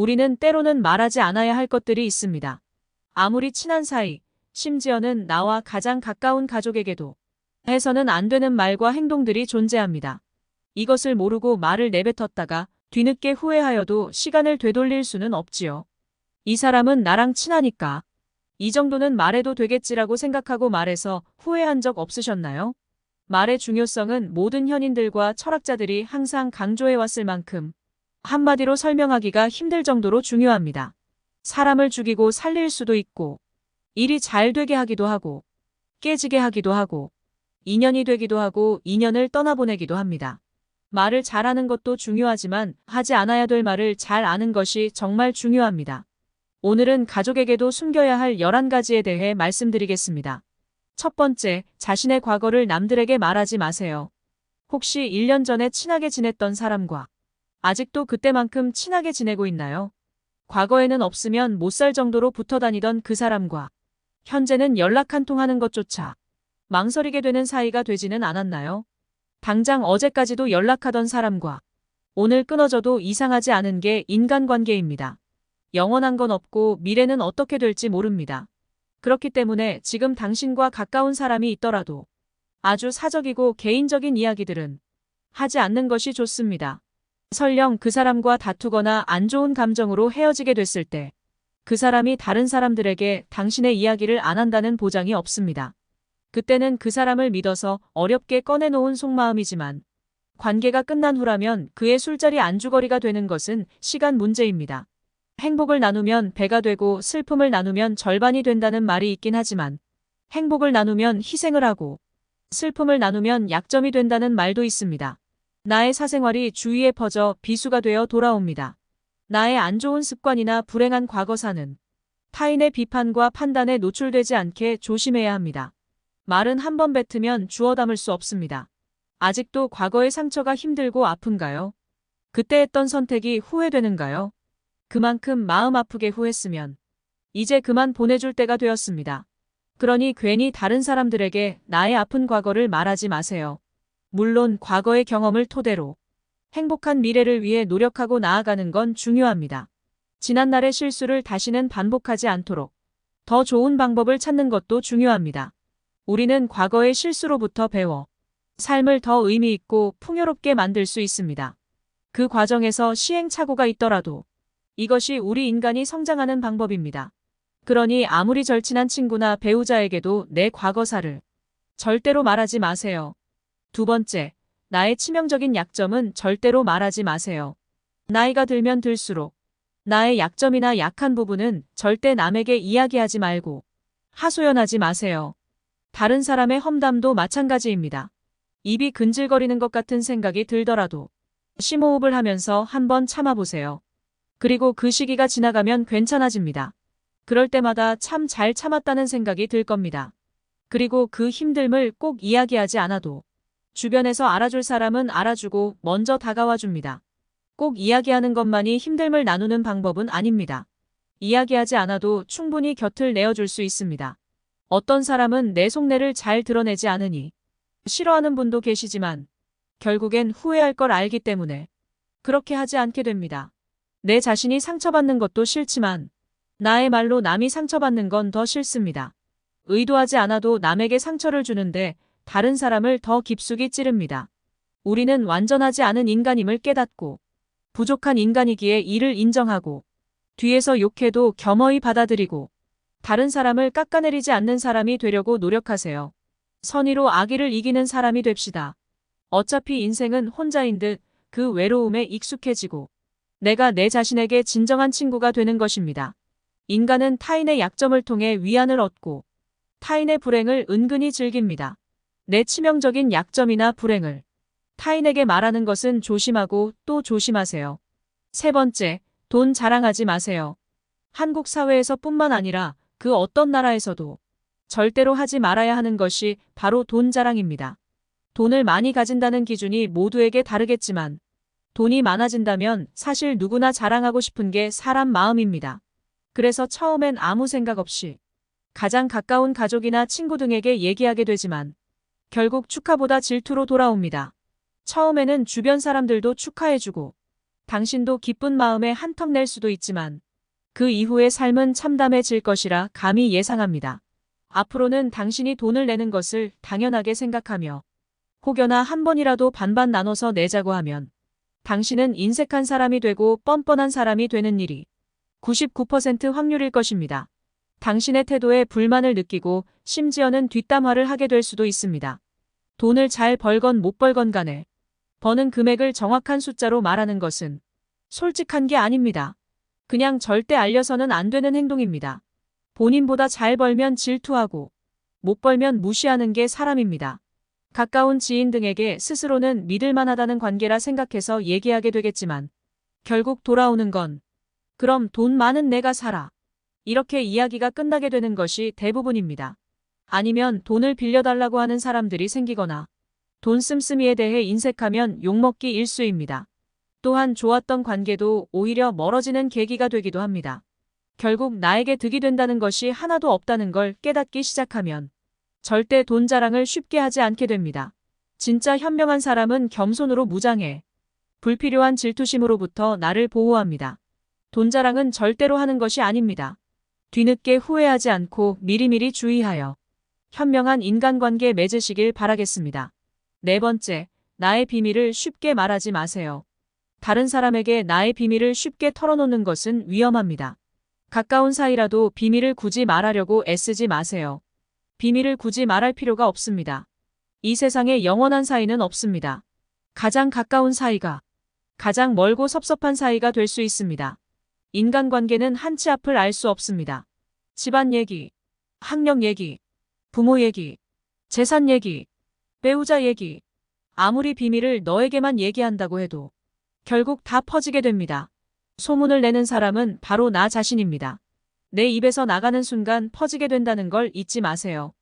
우리는 때로는 말하지 않아야 할 것들이 있습니다. 아무리 친한 사이, 심지어는 나와 가장 가까운 가족에게도 해서는 안 되는 말과 행동들이 존재합니다. 이것을 모르고 말을 내뱉었다가 뒤늦게 후회하여도 시간을 되돌릴 수는 없지요. 이 사람은 나랑 친하니까 이 정도는 말해도 되겠지라고 생각하고 말해서 후회한 적 없으셨나요? 말의 중요성은 모든 현인들과 철학자들이 항상 강조해왔을 만큼 한마디로 설명하기가 힘들 정도로 중요합니다. 사람을 죽이고 살릴 수도 있고, 일이 잘 되게 하기도 하고, 깨지게 하기도 하고, 인연이 되기도 하고 인연을 떠나보내기도 합니다. 말을 잘하는 것도 중요하지만 하지 않아야 될 말을 잘 아는 것이 정말 중요합니다. 오늘은 가족에게도 숨겨야 할 11가지에 대해 말씀드리겠습니다. 첫 번째, 자신의 과거를 남들에게 말하지 마세요. 혹시 1년 전에 친하게 지냈던 사람과 아직도 그때만큼 친하게 지내고 있나요? 과거에는 없으면 못 살 정도로 붙어 다니던 그 사람과 현재는 연락 한 통 하는 것조차 망설이게 되는 사이가 되지는 않았나요? 당장 어제까지도 연락하던 사람과 오늘 끊어져도 이상하지 않은 게 인간관계입니다. 영원한 건 없고 미래는 어떻게 될지 모릅니다. 그렇기 때문에 지금 당신과 가까운 사람이 있더라도 아주 사적이고 개인적인 이야기들은 하지 않는 것이 좋습니다. 설령 그 사람과 다투거나 안 좋은 감정으로 헤어지게 됐을 때 그 사람이 다른 사람들에게 당신의 이야기를 안 한다는 보장이 없습니다. 그때는 그 사람을 믿어서 어렵게 꺼내놓은 속마음이지만 관계가 끝난 후라면 그의 술자리 안주거리가 되는 것은 시간 문제입니다. 행복을 나누면 배가 되고 슬픔을 나누면 절반이 된다는 말이 있긴 하지만 행복을 나누면 희생을 하고 슬픔을 나누면 약점이 된다는 말도 있습니다. 나의 사생활이 주위에 퍼져 비수가 되어 돌아옵니다. 나의 안 좋은 습관이나 불행한 과거사는 타인의 비판과 판단에 노출되지 않게 조심해야 합니다. 말은 한 번 뱉으면 주워 담을 수 없습니다. 아직도 과거의 상처가 힘들고 아픈가요? 그때 했던 선택이 후회되는가요? 그만큼 마음 아프게 후회했으면 이제 그만 보내줄 때가 되었습니다. 그러니 괜히 다른 사람들에게 나의 아픈 과거를 말하지 마세요. 물론 과거의 경험을 토대로 행복한 미래를 위해 노력하고 나아가는 건 중요합니다. 지난날의 실수를 다시는 반복하지 않도록 더 좋은 방법을 찾는 것도 중요합니다. 우리는 과거의 실수로부터 배워 삶을 더 의미 있고 풍요롭게 만들 수 있습니다. 그 과정에서 시행착오가 있더라도 이것이 우리 인간이 성장하는 방법입니다. 그러니 아무리 절친한 친구나 배우자에게도 내 과거사를 절대로 말하지 마세요. 두 번째, 나의 치명적인 약점은 절대로 말하지 마세요. 나이가 들면 들수록 나의 약점이나 약한 부분은 절대 남에게 이야기하지 말고 하소연하지 마세요. 다른 사람의 험담도 마찬가지입니다. 입이 근질거리는 것 같은 생각이 들더라도 심호흡을 하면서 한번 참아보세요. 그리고 그 시기가 지나가면 괜찮아집니다. 그럴 때마다 참 잘 참았다는 생각이 들 겁니다. 그리고 그 힘듦을 꼭 이야기하지 않아도 주변에서 알아줄 사람은 알아주고 먼저 다가와 줍니다. 꼭 이야기하는 것만이 힘듦을 나누는 방법은 아닙니다. 이야기하지 않아도 충분히 곁을 내어줄 수 있습니다. 어떤 사람은 내 속내를 잘 드러내지 않으니 싫어하는 분도 계시지만 결국엔 후회할 걸 알기 때문에 그렇게 하지 않게 됩니다. 내 자신이 상처받는 것도 싫지만 나의 말로 남이 상처받는 건 더 싫습니다. 의도하지 않아도 남에게 상처를 주는데 다른 사람을 더 깊숙이 찌릅니다. 우리는 완전하지 않은 인간임을 깨닫고 부족한 인간이기에 이를 인정하고 뒤에서 욕해도 겸허히 받아들이고 다른 사람을 깎아내리지 않는 사람이 되려고 노력하세요. 선의로 악의를 이기는 사람이 됩시다. 어차피 인생은 혼자인 듯 그 외로움에 익숙해지고 내가 내 자신에게 진정한 친구가 되는 것입니다. 인간은 타인의 약점을 통해 위안을 얻고 타인의 불행을 은근히 즐깁니다. 내 치명적인 약점이나 불행을 타인에게 말하는 것은 조심하고 또 조심하세요. 세 번째, 돈 자랑하지 마세요. 한국 사회에서 뿐만 아니라 그 어떤 나라에서도 절대로 하지 말아야 하는 것이 바로 돈 자랑입니다. 돈을 많이 가진다는 기준이 모두에게 다르겠지만 돈이 많아진다면 사실 누구나 자랑하고 싶은 게 사람 마음입니다. 그래서 처음엔 아무 생각 없이 가장 가까운 가족이나 친구 등에게 얘기하게 되지만 결국 축하보다 질투로 돌아옵니다. 처음에는 주변 사람들도 축하해주고 당신도 기쁜 마음에 한턱 낼 수도 있지만 그 이후의 삶은 참담해질 것이라 감히 예상합니다. 앞으로는 당신이 돈을 내는 것을 당연하게 생각하며 혹여나 한 번이라도 반반 나눠서 내자고 하면 당신은 인색한 사람이 되고 뻔뻔한 사람이 되는 일이 99% 확률일 것입니다. 당신의 태도에 불만을 느끼고 심지어는 뒷담화를 하게 될 수도 있습니다. 돈을 잘 벌건 못 벌건 간에 버는 금액을 정확한 숫자로 말하는 것은 솔직한 게 아닙니다. 그냥 절대 알려서는 안 되는 행동입니다. 본인보다 잘 벌면 질투하고 못 벌면 무시하는 게 사람입니다. 가까운 지인 등에게 스스로는 믿을만하다는 관계라 생각해서 얘기하게 되겠지만 결국 돌아오는 건 그럼 돈 많은 내가 살아. 이렇게 이야기가 끝나게 되는 것이 대부분입니다. 아니면 돈을 빌려달라고 하는 사람들이 생기거나 돈 씀씀이에 대해 인색하면 욕먹기 일쑤입니다. 또한 좋았던 관계도 오히려 멀어지는 계기가 되기도 합니다. 결국 나에게 득이 된다는 것이 하나도 없다는 걸 깨닫기 시작하면 절대 돈 자랑을 쉽게 하지 않게 됩니다. 진짜 현명한 사람은 겸손으로 무장해 불필요한 질투심으로부터 나를 보호합니다. 돈 자랑은 절대로 하는 것이 아닙니다. 뒤늦게 후회하지 않고 미리미리 주의하여 현명한 인간관계 맺으시길 바라겠습니다. 네 번째, 나의 비밀을 쉽게 말하지 마세요. 다른 사람에게 나의 비밀을 쉽게 털어놓는 것은 위험합니다. 가까운 사이라도 비밀을 굳이 말하려고 애쓰지 마세요. 비밀을 굳이 말할 필요가 없습니다. 이 세상에 영원한 사이는 없습니다. 가장 가까운 사이가 가장 멀고 섭섭한 사이가 될 수 있습니다. 인간관계는 한치 앞을 알 수 없습니다. 집안 얘기, 학력 얘기, 부모 얘기, 재산 얘기, 배우자 얘기. 아무리 비밀을 너에게만 얘기한다고 해도 결국 다 퍼지게 됩니다. 소문을 내는 사람은 바로 나 자신입니다. 내 입에서 나가는 순간 퍼지게 된다는 걸 잊지 마세요.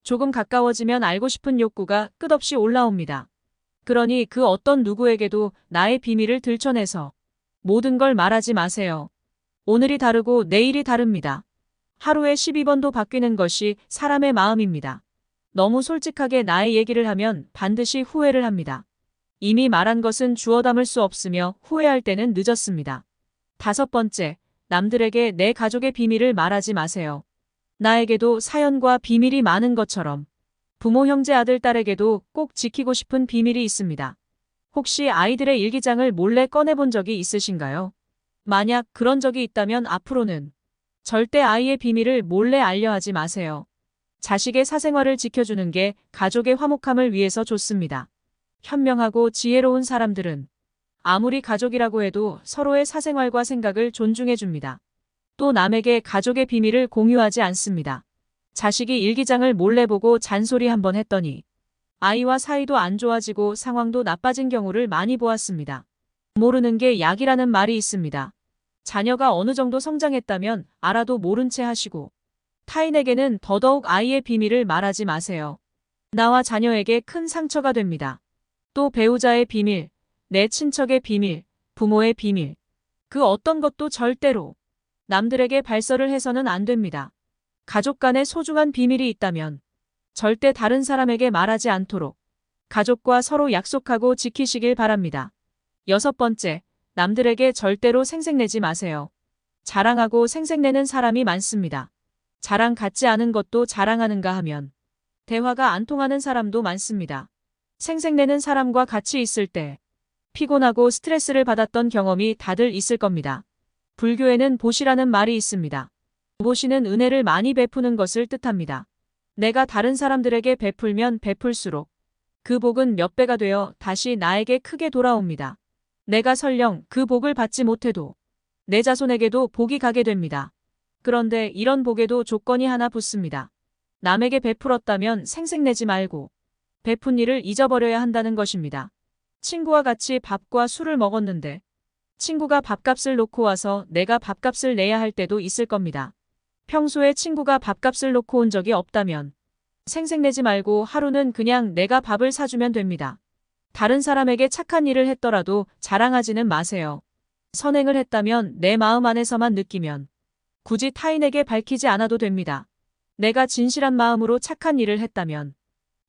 조금 가까워지면 알고 싶은 욕구가 끝없이 올라옵니다. 그러니 그 어떤 누구에게도 나의 비밀을 들춰내서 모든 걸 말하지 마세요. 오늘이 다르고 내일이 다릅니다. 하루에 12번도 바뀌는 것이 사람의 마음입니다. 너무 솔직하게 나의 얘기를 하면 반드시 후회를 합니다. 이미 말한 것은 주워 담을 수 없으며 후회할 때는 늦었습니다. 다섯 번째, 남들에게 내 가족의 비밀을 말하지 마세요. 나에게도 사연과 비밀이 많은 것처럼 부모, 형제, 아들, 딸에게도 꼭 지키고 싶은 비밀이 있습니다. 혹시 아이들의 일기장을 몰래 꺼내본 적이 있으신가요? 만약 그런 적이 있다면 앞으로는 절대 아이의 비밀을 몰래 알려하지 마세요. 자식의 사생활을 지켜주는 게 가족의 화목함을 위해서 좋습니다. 현명하고 지혜로운 사람들은 아무리 가족이라고 해도 서로의 사생활과 생각을 존중해줍니다. 또 남에게 가족의 비밀을 공유하지 않습니다. 자식이 일기장을 몰래 보고 잔소리 한번 했더니 아이와 사이도 안 좋아지고 상황도 나빠진 경우를 많이 보았습니다. 모르는 게 약이라는 말이 있습니다. 자녀가 어느 정도 성장했다면 알아도 모른 채 하시고 타인에게는 더더욱 아이의 비밀을 말하지 마세요. 나와 자녀에게 큰 상처가 됩니다. 또 배우자의 비밀, 내 친척의 비밀, 부모의 비밀. 그 어떤 것도 절대로 남들에게 발설을 해서는 안 됩니다. 가족 간에 소중한 비밀이 있다면 절대 다른 사람에게 말하지 않도록 가족과 서로 약속하고 지키시길 바랍니다. 여섯 번째, 남들에게 절대로 생색내지 마세요. 자랑하고 생색내는 사람이 많습니다. 자랑 같지 않은 것도 자랑하는가 하면 대화가 안 통하는 사람도 많습니다. 생색내는 사람과 같이 있을 때 피곤하고 스트레스를 받았던 경험이 다들 있을 겁니다. 불교에는 보시라는 말이 있습니다. 보시는 은혜를 많이 베푸는 것을 뜻합니다. 내가 다른 사람들에게 베풀면 베풀수록 그 복은 몇 배가 되어 다시 나에게 크게 돌아옵니다. 내가 설령 그 복을 받지 못해도 내 자손에게도 복이 가게 됩니다. 그런데 이런 복에도 조건이 하나 붙습니다. 남에게 베풀었다면 생색내지 말고 베푼 일을 잊어버려야 한다는 것입니다. 친구와 같이 밥과 술을 먹었는데 친구가 밥값을 놓고 와서 내가 밥값을 내야 할 때도 있을 겁니다. 평소에 친구가 밥값을 놓고 온 적이 없다면 생색내지 말고 하루는 그냥 내가 밥을 사주면 됩니다. 다른 사람에게 착한 일을 했더라도 자랑하지는 마세요. 선행을 했다면 내 마음 안에서만 느끼면 굳이 타인에게 밝히지 않아도 됩니다. 내가 진실한 마음으로 착한 일을 했다면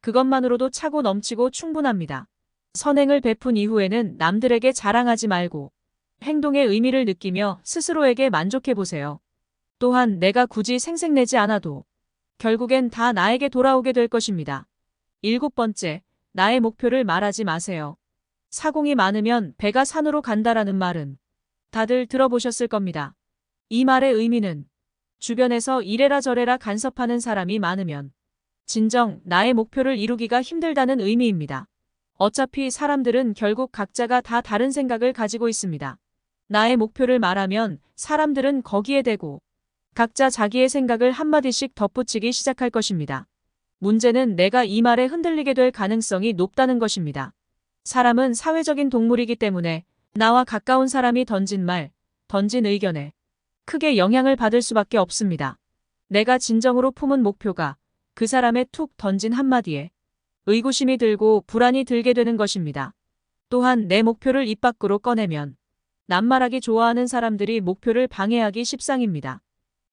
그것만으로도 차고 넘치고 충분합니다. 선행을 베푼 이후에는 남들에게 자랑하지 말고 행동의 의미를 느끼며 스스로에게 만족해 보세요. 또한 내가 굳이 생색내지 않아도 결국엔 다 나에게 돌아오게 될 것입니다. 7번째, 나의 목표를 말하지 마세요. 사공이 많으면 배가 산으로 간다라는 말은 다들 들어보셨을 겁니다. 이 말의 의미는 주변에서 이래라 저래라 간섭하는 사람이 많으면 진정 나의 목표를 이루기가 힘들다는 의미입니다. 어차피 사람들은 결국 각자가 다 다른 생각을 가지고 있습니다. 나의 목표를 말하면 사람들은 거기에 대고 각자 자기의 생각을 한마디씩 덧붙이기 시작할 것입니다. 문제는 내가 이 말에 흔들리게 될 가능성이 높다는 것입니다. 사람은 사회적인 동물이기 때문에 나와 가까운 사람이 던진 말, 던진 의견에 크게 영향을 받을 수밖에 없습니다. 내가 진정으로 품은 목표가 그 사람의 툭 던진 한마디에 의구심이 들고 불안이 들게 되는 것입니다. 또한 내 목표를 입 밖으로 꺼내면 낱말하기 좋아하는 사람들이 목표를 방해하기 십상입니다.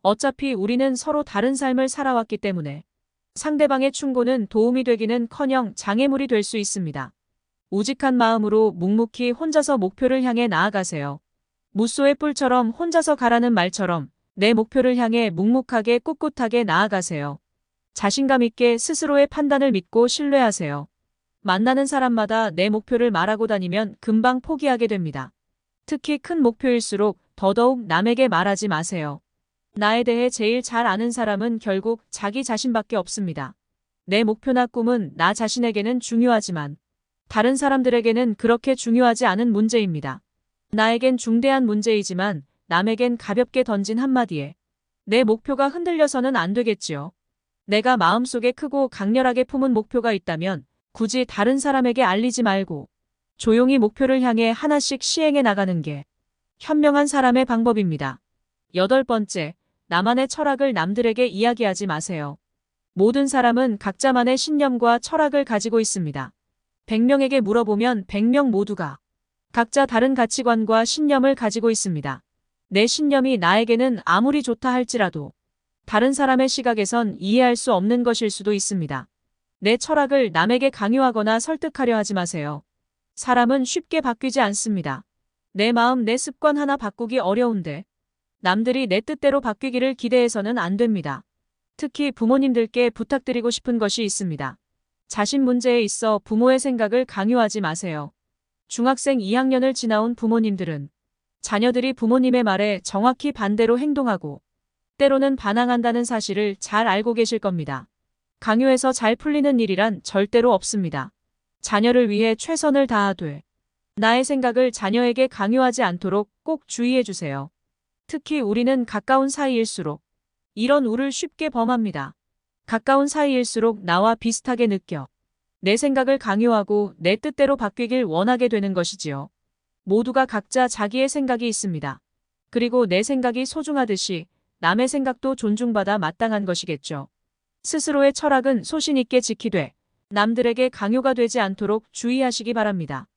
어차피 우리는 서로 다른 삶을 살아왔기 때문에 상대방의 충고는 도움이 되기는커녕 장애물이 될 수 있습니다. 우직한 마음으로 묵묵히 혼자서 목표를 향해 나아가세요. 무소의 뿔처럼 혼자서 가라는 말처럼 내 목표를 향해 묵묵하게 꿋꿋하게 나아가세요. 자신감 있게 스스로의 판단을 믿고 신뢰하세요. 만나는 사람마다 내 목표를 말하고 다니면 금방 포기하게 됩니다. 특히 큰 목표일수록 더더욱 남에게 말하지 마세요. 나에 대해 제일 잘 아는 사람은 결국 자기 자신밖에 없습니다. 내 목표나 꿈은 나 자신에게는 중요하지만 다른 사람들에게는 그렇게 중요하지 않은 문제입니다. 나에겐 중대한 문제이지만 남에겐 가볍게 던진 한마디에 내 목표가 흔들려서는 안 되겠지요. 내가 마음속에 크고 강렬하게 품은 목표가 있다면 굳이 다른 사람에게 알리지 말고 조용히 목표를 향해 하나씩 시행해 나가는 게 현명한 사람의 방법입니다. 8번째, 나만의 철학을 남들에게 이야기하지 마세요. 모든 사람은 각자만의 신념과 철학을 가지고 있습니다. 100명에게 물어보면 100명 모두가 각자 다른 가치관과 신념을 가지고 있습니다. 내 신념이 나에게는 아무리 좋다 할지라도 다른 사람의 시각에선 이해할 수 없는 것일 수도 있습니다. 내 철학을 남에게 강요하거나 설득하려 하지 마세요. 사람은 쉽게 바뀌지 않습니다. 내 마음, 내 습관 하나 바꾸기 어려운데 남들이 내 뜻대로 바뀌기를 기대해서는 안 됩니다. 특히 부모님들께 부탁드리고 싶은 것이 있습니다. 자신 문제에 있어 부모의 생각을 강요하지 마세요. 중학생 2학년을 지나온 부모님들은 자녀들이 부모님의 말에 정확히 반대로 행동하고 때로는 반항한다는 사실을 잘 알고 계실 겁니다. 강요해서 잘 풀리는 일이란 절대로 없습니다. 자녀를 위해 최선을 다하되 나의 생각을 자녀에게 강요하지 않도록 꼭 주의해 주세요. 특히 우리는 가까운 사이일수록 이런 우를 쉽게 범합니다. 가까운 사이일수록 나와 비슷하게 느껴 내 생각을 강요하고 내 뜻대로 바뀌길 원하게 되는 것이지요. 모두가 각자 자기의 생각이 있습니다. 그리고 내 생각이 소중하듯이 남의 생각도 존중받아 마땅한 것이겠죠. 스스로의 철학은 소신 있게 지키되 남들에게 강요가 되지 않도록 주의하시기 바랍니다.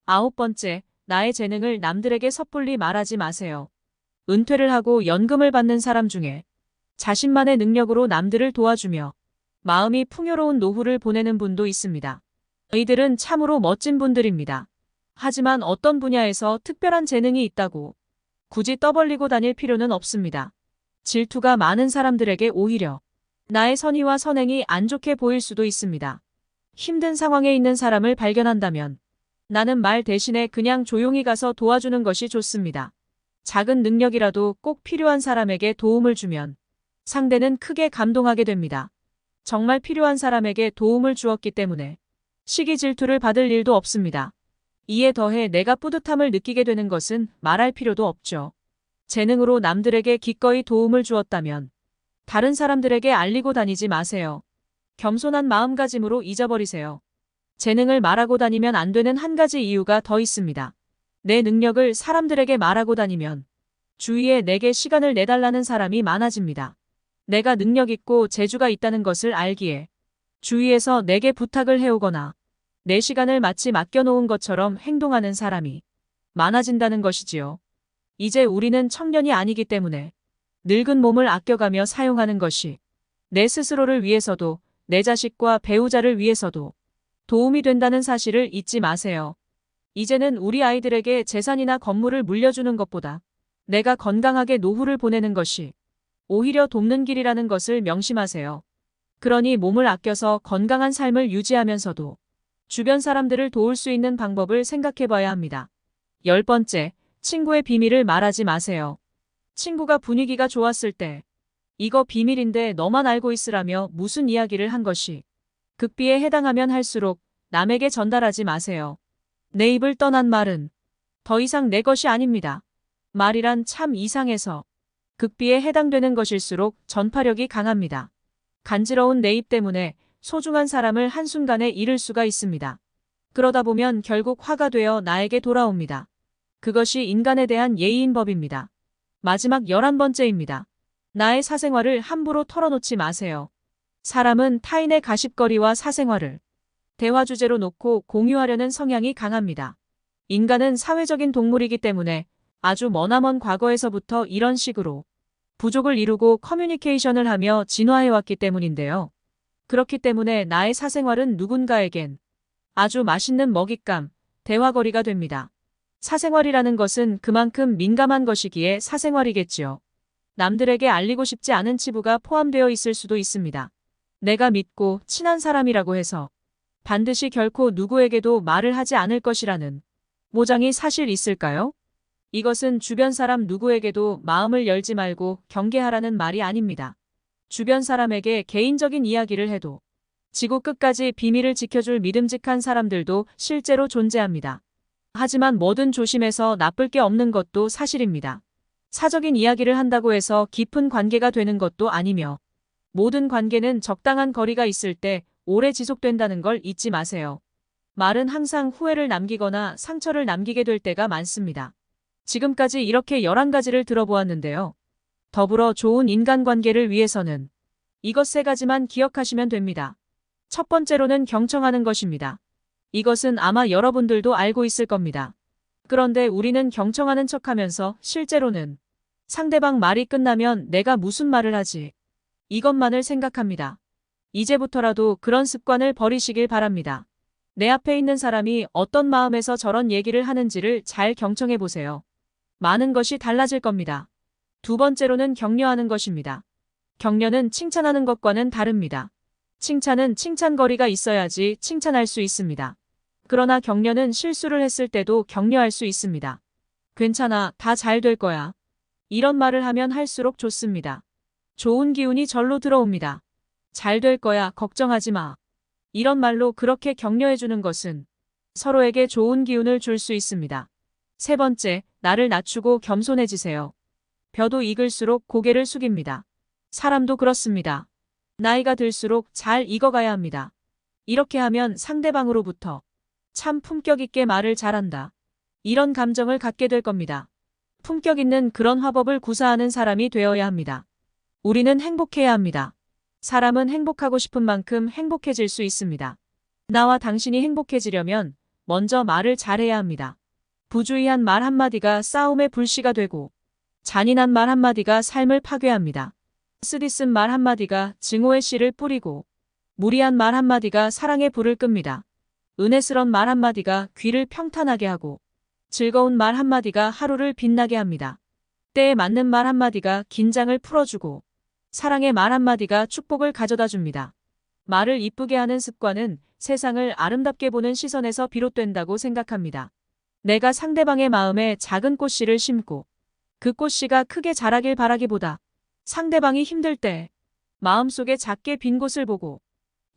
9번째, 나의 재능을 남들에게 섣불리 말하지 마세요. 은퇴를 하고 연금을 받는 사람 중에 자신만의 능력으로 남들을 도와주며 마음이 풍요로운 노후를 보내는 분도 있습니다. 이들은 참으로 멋진 분들입니다. 하지만 어떤 분야에서 특별한 재능이 있다고 굳이 떠벌리고 다닐 필요는 없습니다. 질투가 많은 사람들에게 오히려 나의 선의와 선행이 안 좋게 보일 수도 있습니다. 힘든 상황에 있는 사람을 발견한다면 나는 말 대신에 그냥 조용히 가서 도와주는 것이 좋습니다. 작은 능력이라도 꼭 필요한 사람에게 도움을 주면 상대는 크게 감동하게 됩니다. 정말 필요한 사람에게 도움을 주었기 때문에 시기 질투를 받을 일도 없습니다. 이에 더해 내가 뿌듯함을 느끼게 되는 것은 말할 필요도 없죠. 재능으로 남들에게 기꺼이 도움을 주었다면 다른 사람들에게 알리고 다니지 마세요. 겸손한 마음가짐으로 잊어버리세요. 재능을 말하고 다니면 안 되는 한 가지 이유가 더 있습니다. 내 능력을 사람들에게 말하고 다니면 주위에 내게 시간을 내달라는 사람이 많아집니다. 내가 능력 있고 재주가 있다는 것을 알기에 주위에서 내게 부탁을 해오거나 내 시간을 마치 맡겨놓은 것처럼 행동하는 사람이 많아진다는 것이지요. 이제 우리는 청년이 아니기 때문에 늙은 몸을 아껴가며 사용하는 것이 내 스스로를 위해서도 내 자식과 배우자를 위해서도 도움이 된다는 사실을 잊지 마세요. 이제는 우리 아이들에게 재산이나 건물을 물려주는 것보다 내가 건강하게 노후를 보내는 것이 오히려 돕는 길이라는 것을 명심하세요. 그러니 몸을 아껴서 건강한 삶을 유지하면서도 주변 사람들을 도울 수 있는 방법을 생각해 봐야 합니다. 10번째, 친구의 비밀을 말하지 마세요. 친구가 분위기가 좋았을 때 이거 비밀인데 너만 알고 있으라며 무슨 이야기를 한 것이 극비에 해당하면 할수록 남에게 전달하지 마세요. 내 입을 떠난 말은 더 이상 내 것이 아닙니다. 말이란 참 이상해서 극비에 해당되는 것일수록 전파력이 강합니다. 간지러운 내 입 때문에 소중한 사람을 한순간에 잃을 수가 있습니다. 그러다 보면 결국 화가 되어 나에게 돌아옵니다. 그것이 인간에 대한 예의인 법입니다. 마지막 11번째입니다. 나의 사생활을 함부로 털어놓지 마세요. 사람은 타인의 가십거리와 사생활을 대화 주제로 놓고 공유하려는 성향이 강합니다. 인간은 사회적인 동물이기 때문에 아주 머나먼 과거에서부터 이런 식으로 부족을 이루고 커뮤니케이션을 하며 진화해왔기 때문인데요. 그렇기 때문에 나의 사생활은 누군가에겐 아주 맛있는 먹잇감, 대화거리가 됩니다. 사생활이라는 것은 그만큼 민감한 것이기에 사생활이겠지요. 남들에게 알리고 싶지 않은 치부가 포함되어 있을 수도 있습니다. 내가 믿고 친한 사람이라고 해서 반드시 결코 누구에게도 말을 하지 않을 것이라는 모장이 사실 있을까요? 이것은 주변 사람 누구에게도 마음을 열지 말고 경계하라는 말이 아닙니다. 주변 사람에게 개인적인 이야기를 해도 지구 끝까지 비밀을 지켜줄 믿음직한 사람들도 실제로 존재합니다. 하지만 뭐든 조심해서 나쁠 게 없는 것도 사실입니다. 사적인 이야기를 한다고 해서 깊은 관계가 되는 것도 아니며 모든 관계는 적당한 거리가 있을 때 오래 지속된다는 걸 잊지 마세요. 말은 항상 후회를 남기거나 상처를 남기게 될 때가 많습니다. 지금까지 이렇게 11가지를 들어보았는데요. 더불어 좋은 인간관계를 위해서는 이것 3가지만 기억하시면 됩니다. 첫 번째로는 경청하는 것입니다. 이것은 아마 여러분들도 알고 있을 겁니다. 그런데 우리는 경청하는 척하면서 실제로는 상대방 말이 끝나면 내가 무슨 말을 하지? 이것만을 생각합니다. 이제부터라도 그런 습관을 버리시길 바랍니다. 내 앞에 있는 사람이 어떤 마음에서 저런 얘기를 하는지를 잘 경청해 보세요. 많은 것이 달라질 겁니다. 두 번째로는 격려하는 것입니다. 격려는 칭찬하는 것과는 다릅니다. 칭찬은 칭찬거리가 있어야지 칭찬할 수 있습니다. 그러나 격려는 실수를 했을 때도 격려할 수 있습니다. 괜찮아, 다 잘 될 거야. 이런 말을 하면 할수록 좋습니다. 좋은 기운이 절로 들어옵니다. 잘 될 거야, 걱정하지 마. 이런 말로 그렇게 격려해주는 것은 서로에게 좋은 기운을 줄 수 있습니다. 3번째, 나를 낮추고 겸손해지세요. 벼도 익을수록 고개를 숙입니다. 사람도 그렇습니다. 나이가 들수록 잘 익어가야 합니다. 이렇게 하면 상대방으로부터 참 품격 있게 말을 잘한다. 이런 감정을 갖게 될 겁니다. 품격 있는 그런 화법을 구사하는 사람이 되어야 합니다. 우리는 행복해야 합니다. 사람은 행복하고 싶은 만큼 행복해질 수 있습니다. 나와 당신이 행복해지려면 먼저 말을 잘해야 합니다. 부주의한 말 한마디가 싸움의 불씨가 되고 잔인한 말 한마디가 삶을 파괴합니다. 쓰디쓴 말 한마디가 증오의 씨를 뿌리고 무리한 말 한마디가 사랑의 불을 끕니다. 은혜스런 말 한마디가 귀를 평탄하게 하고 즐거운 말 한마디가 하루를 빛나게 합니다. 때에 맞는 말 한마디가 긴장을 풀어주고 사랑의 말 한마디가 축복을 가져다 줍니다. 말을 이쁘게 하는 습관은 세상을 아름답게 보는 시선에서 비롯된다고 생각합니다. 내가 상대방의 마음에 작은 꽃씨를 심고 그 꽃씨가 크게 자라길 바라기보다 상대방이 힘들 때 마음속에 작게 빈 곳을 보고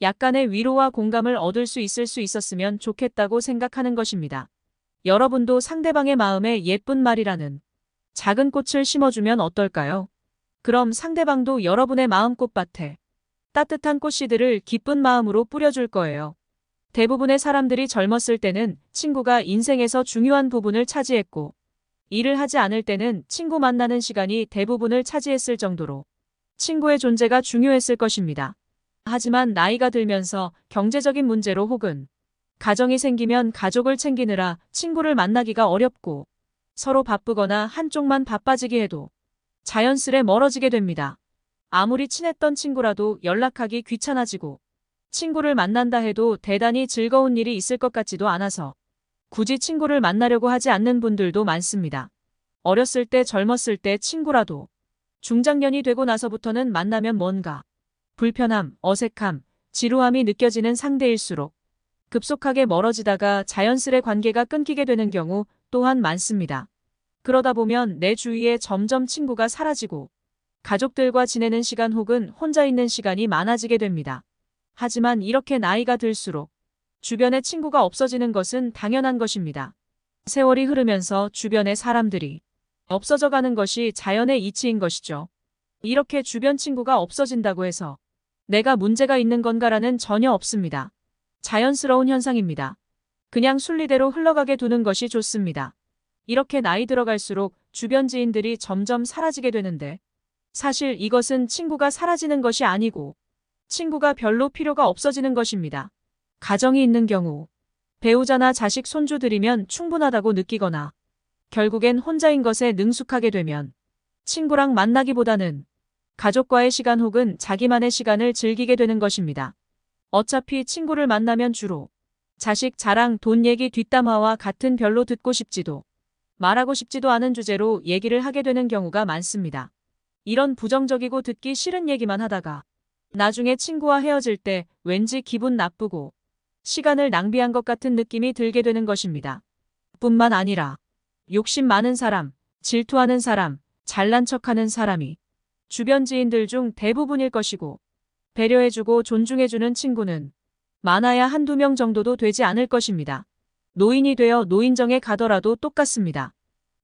약간의 위로와 공감을 얻을 수 있었으면 좋겠다고 생각하는 것입니다. 여러분도 상대방의 마음에 예쁜 말이라는 작은 꽃을 심어주면 어떨까요? 그럼 상대방도 여러분의 마음꽃밭에 따뜻한 꽃씨들을 기쁜 마음으로 뿌려줄 거예요. 대부분의 사람들이 젊었을 때는 친구가 인생에서 중요한 부분을 차지했고 일을 하지 않을 때는 친구 만나는 시간이 대부분을 차지했을 정도로 친구의 존재가 중요했을 것입니다. 하지만 나이가 들면서 경제적인 문제로 혹은 가정이 생기면 가족을 챙기느라 친구를 만나기가 어렵고 서로 바쁘거나 한쪽만 바빠지게 해도 자연스레 멀어지게 됩니다. 아무리 친했던 친구라도 연락하기 귀찮아지고 친구를 만난다 해도 대단히 즐거운 일이 있을 것 같지도 않아서 굳이 친구를 만나려고 하지 않는 분들도 많습니다. 어렸을 때 젊었을 때 친구라도 중장년이 되고 나서부터는 만나면 뭔가 불편함, 어색함, 지루함이 느껴지는 상대일수록 급속하게 멀어지다가 자연스레 관계가 끊기게 되는 경우 또한 많습니다. 그러다 보면 내 주위에 점점 친구가 사라지고 가족들과 지내는 시간 혹은 혼자 있는 시간이 많아지게 됩니다. 하지만 이렇게 나이가 들수록 주변에 친구가 없어지는 것은 당연한 것입니다. 세월이 흐르면서 주변의 사람들이 없어져 가는 것이 자연의 이치인 것이죠. 이렇게 주변 친구가 없어진다고 해서 내가 문제가 있는 건가라는 전혀 없습니다. 자연스러운 현상입니다. 그냥 순리대로 흘러가게 두는 것이 좋습니다. 이렇게 나이 들어갈수록 주변 지인들이 점점 사라지게 되는데 사실 이것은 친구가 사라지는 것이 아니고 친구가 별로 필요가 없어지는 것입니다. 가정이 있는 경우 배우자나 자식 손주들이면 충분하다고 느끼거나 결국엔 혼자인 것에 능숙하게 되면 친구랑 만나기보다는 가족과의 시간 혹은 자기만의 시간을 즐기게 되는 것입니다. 어차피 친구를 만나면 주로 자식 자랑, 돈 얘기, 뒷담화와 같은 별로 듣고 싶지도 말하고 싶지도 않은 주제로 얘기를 하게 되는 경우가 많습니다. 이런 부정적이고 듣기 싫은 얘기만 하다가 나중에 친구와 헤어질 때 왠지 기분 나쁘고 시간을 낭비한 것 같은 느낌이 들게 되는 것입니다. 뿐만 아니라 욕심 많은 사람, 질투하는 사람, 잘난 척하는 사람이 주변 지인들 중 대부분일 것이고 배려해주고 존중해주는 친구는 많아야 한두 명 정도도 되지 않을 것입니다. 노인이 되어 노인정에 가더라도 똑같습니다.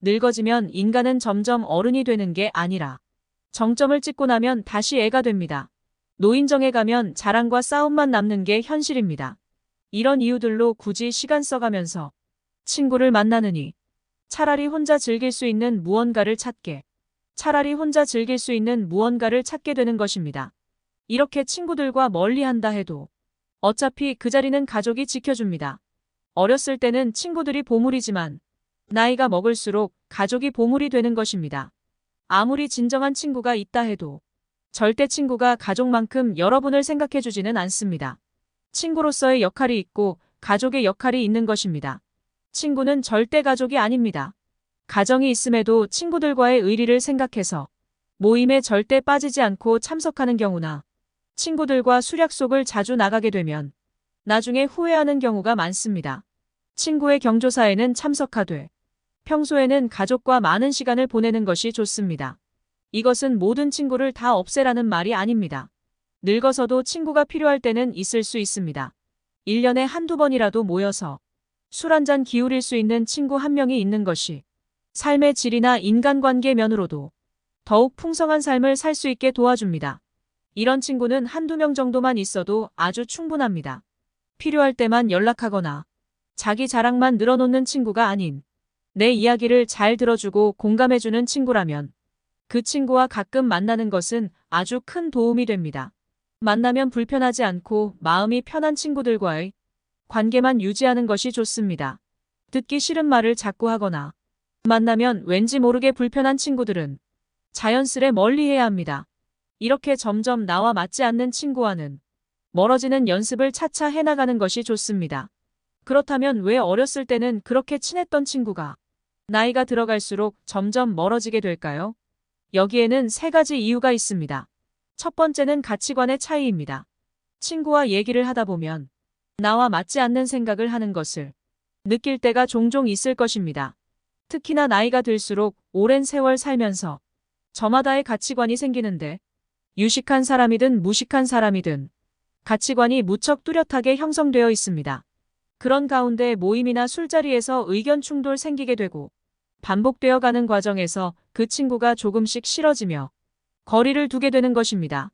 늙어지면 인간은 점점 어른이 되는 게 아니라 정점을 찍고 나면 다시 애가 됩니다. 노인정에 가면 자랑과 싸움만 남는 게 현실입니다. 이런 이유들로 굳이 시간 써가면서 친구를 만나느니 차라리 혼자 즐길 수 있는 무언가를 찾게 되는 것입니다. 이렇게 친구들과 멀리한다 해도 어차피 그 자리는 가족이 지켜줍니다. 어렸을 때는 친구들이 보물이지만 나이가 먹을수록 가족이 보물이 되는 것입니다. 아무리 진정한 친구가 있다 해도 절대 친구가 가족만큼 여러분을 생각해주지는 않습니다. 친구로서의 역할이 있고 가족의 역할이 있는 것입니다. 친구는 절대 가족이 아닙니다. 가정이 있음에도 친구들과의 의리를 생각해서 모임에 절대 빠지지 않고 참석하는 경우나 친구들과 술 약속을 자주 나가게 되면 나중에 후회하는 경우가 많습니다. 친구의 경조사에는 참석하되 평소에는 가족과 많은 시간을 보내는 것이 좋습니다. 이것은 모든 친구를 다 없애라는 말이 아닙니다. 늙어서도 친구가 필요할 때는 있을 수 있습니다. 1년에 한두 번이라도 모여서 술 한잔 기울일 수 있는 친구 한 명이 있는 것이 삶의 질이나 인간관계 면으로도 더욱 풍성한 삶을 살 수 있게 도와줍니다. 이런 친구는 한두 명 정도만 있어도 아주 충분합니다. 필요할 때만 연락하거나 자기 자랑만 늘어놓는 친구가 아닌 내 이야기를 잘 들어주고 공감해주는 친구라면 그 친구와 가끔 만나는 것은 아주 큰 도움이 됩니다. 만나면 불편하지 않고 마음이 편한 친구들과의 관계만 유지하는 것이 좋습니다. 듣기 싫은 말을 자꾸 하거나 만나면 왠지 모르게 불편한 친구들은 자연스레 멀리해야 합니다. 이렇게 점점 나와 맞지 않는 친구와는 멀어지는 연습을 차차 해나가는 것이 좋습니다. 그렇다면 왜 어렸을 때는 그렇게 친했던 친구가 나이가 들어갈수록 점점 멀어지게 될까요? 여기에는 3가지 이유가 있습니다. 첫 번째는 가치관의 차이입니다. 친구와 얘기를 하다 보면 나와 맞지 않는 생각을 하는 것을 느낄 때가 종종 있을 것입니다. 특히나 나이가 들수록 오랜 세월 살면서 저마다의 가치관이 생기는데 유식한 사람이든 무식한 사람이든 가치관이 무척 뚜렷하게 형성되어 있습니다. 그런 가운데 모임이나 술자리에서 의견 충돌 생기게 되고 반복되어 가는 과정에서 그 친구가 조금씩 싫어지며 거리를 두게 되는 것입니다.